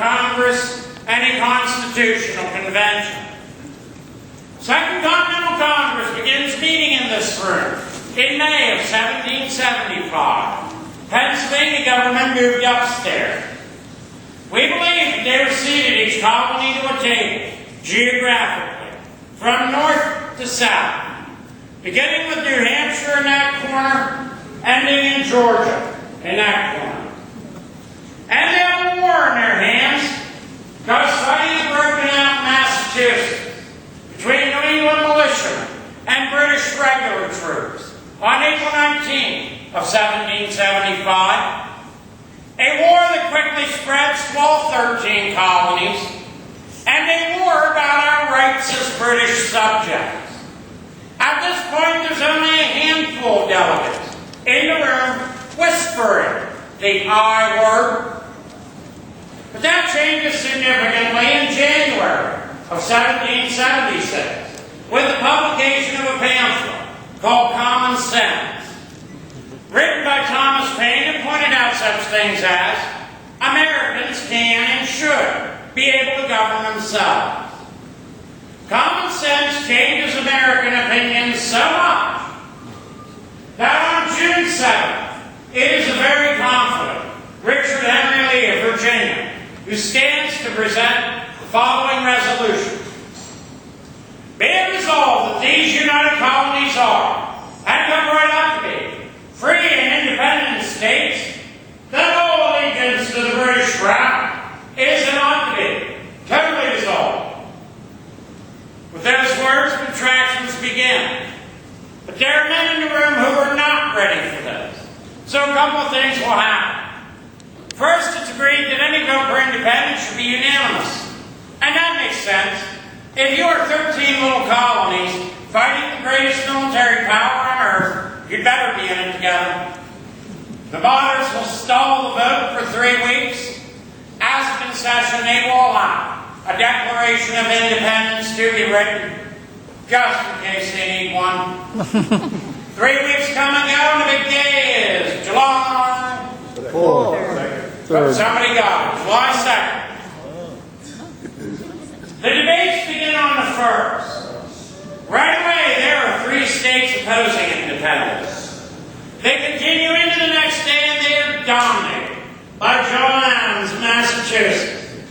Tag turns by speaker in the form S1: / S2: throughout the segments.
S1: Congress and a constitutional convention. Second Continental Congress begins meeting in this room in May of 1775. Pennsylvania government moved upstairs. We believe that they were seated each colony to a table, geographically, from north to south, beginning with New Hampshire in that corner, ending in Georgia in that corner. And they have a war in their hands, because fighting had broken out in Massachusetts between New England militiamen and British regular troops on April 19th of 1775. A war that quickly spreads to all 13 colonies, and a war about our rights as British subjects. At this point, there's only a handful of delegates in the room whispering the I word. But that changes significantly in January of 1776 with the publication of a pamphlet called Common Sense, written by Thomas Paine, that pointed out such things as Americans can and should be able to govern themselves. Common Sense changes American opinions so much that on June 7th, it is a very confident Richard Henry Lee of Virginia who stands to present the following resolution. Be it resolved that these united colonies are, and come right up to be, free and independent states, that all allegiance to the British crown is and ought to be totally dissolved. With those words, contractions begin. But there are men in the room who are not ready for this. So a couple of things will happen. First, it's agreed that any vote for independence should be unanimous. And that makes sense. If you are 13 little colonies fighting the greatest military power on earth, you'd better be in it together. The moderns will stall the vote for 3 weeks. As a concession, they will allow a Declaration of Independence to be written, just in case they need one. 3 weeks come and go, and the big day is July 4th. Somebody got it. July 2nd. The debates begin on the 1st. Right away, there are 3 states opposing independence. They continue into the next day, and they are dominated by John Adams of Massachusetts.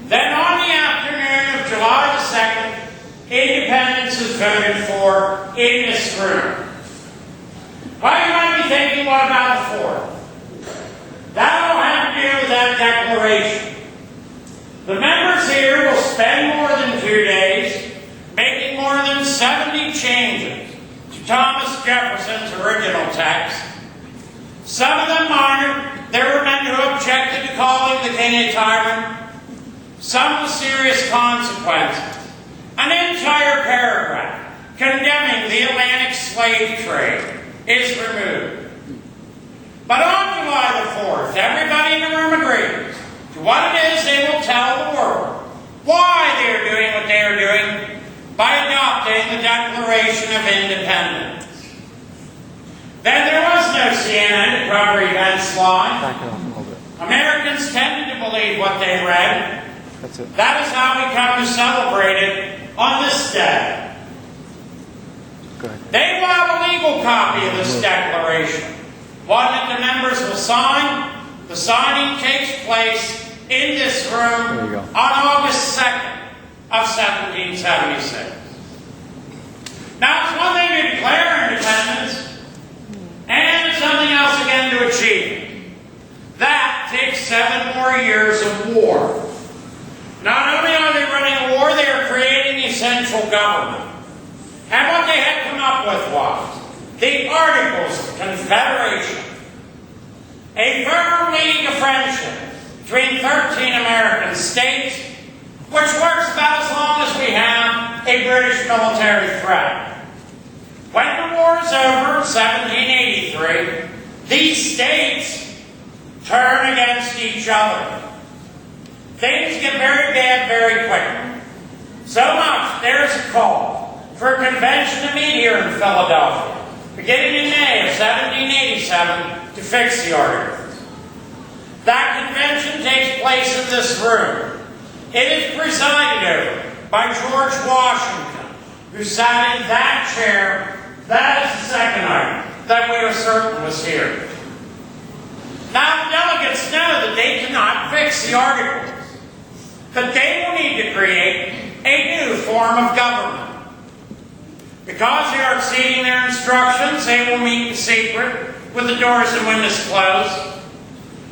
S1: Then on the afternoon of July the 2nd, independence is voted for in this room. Well, you might be thinking, what about the 4th? That'll have to do with that declaration. The members here will spend more than 2 days making more than 70 changes to Thomas Jefferson's original text. Some of them minor. There were men who objected to calling the king a tyrant. Some with serious consequences. An entire paragraph condemning the Atlantic slave trade is removed. But on July the 4th, everybody in the room agrees to what it is they will tell the world, why they are doing what they are doing, by adopting the Declaration of Independence. Then there was no CNN to cover events live. Americans tended to believe what they read. That is how we come to celebrate it on this day. They will have a legal copy of this declaration, one that the members will sign. The signing takes place in this room on August 2nd of 1776. Now, it's one thing to declare independence, and it's something else again to achieve it. That takes 7 more years of war. Not only are they running a war, they are creating a central government. And what they had come up with was the Articles of Confederation, a firm league of friendship between 13 American states, which works about as long as we have a British military threat. When the war is over, 1783, these states turn against each other. Things get very bad very quickly. So much, there is a call for a convention to meet here in Philadelphia, beginning in May of 1787, to fix the Articles. That convention takes place in this room. It is presided over by George Washington, who sat in that chair. That is the second item that we are certain was here. Now, the delegates know that they cannot fix the articles, that they will need to create a new form of government. Because they are exceeding their instructions, they will meet in secret with the doors and windows closed.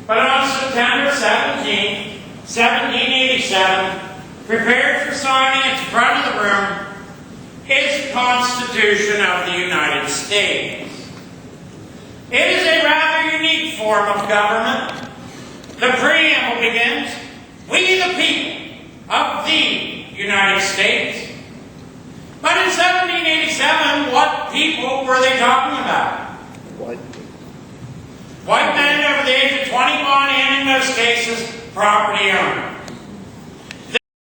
S1: But on September 17, 1787, prepared for signing at the front of the room, is the Constitution of the United States. It is a rather unique form of government. The preamble begins, "We the people of the United States." But in 1787, what people were they talking about? White men over the age of 21, and in most cases, property owners.